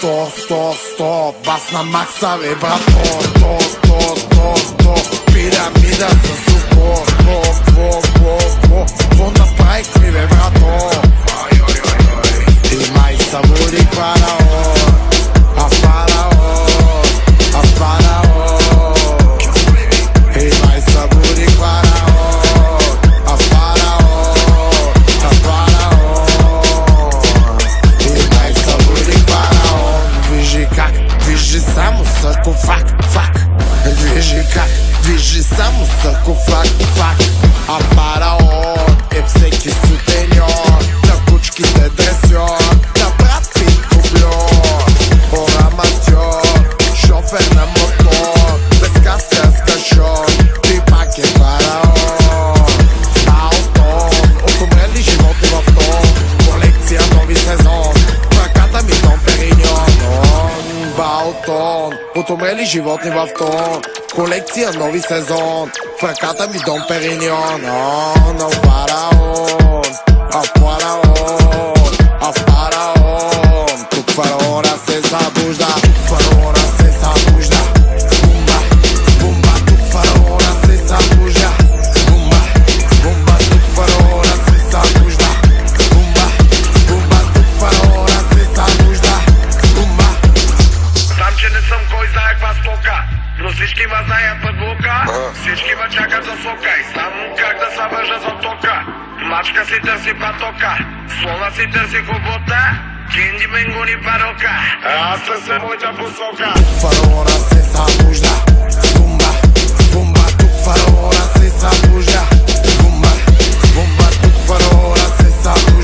100 бас на макса, бе брато. 100 пирамида с укор. Какво направих ми, бе брато? И май са буди фараон, а фараон, а фараон. И май са буди фараон, а фараон, а фараон. И май са буди фараон. Движи как, движи само саркофаг, фак. Движи как, движи само саркофаг, фак. А фараон е всеки сутеньор, на кучките дресьор, на брат Пит дубльор. Аматьор, шофер на мотор, без каска с кашон, ти пак е фараон. Балтон, от умрели животни в тон, колекция нови сезон, в ръката ми Дом Периньон. Балтон, от умрели животни в тон, колекция нови сезон, в ръката ми Дом Периньон. Но фараон, а фараон, а фараон. Тук фараона се събужда, тук фараона се събужда. Бумба, бумба, тук фараона се събужда. Бумба, бумба, тук фараона се събужда. Бумба, бумба, тук фараона се събужда. Бумба. Знам, че не съм кой знае каква стока, но всички ма знаят под лука. Всички ма чакат за сока и само как да се вържа за тока. Мачка си търси патока, слона си търси хобота, Кенди мен гони парока, аз търся моята посока. Фараона се събужда. Бумба, бумба, тук фараона се събужда. Бумба, бумба, тук фараона се събужда.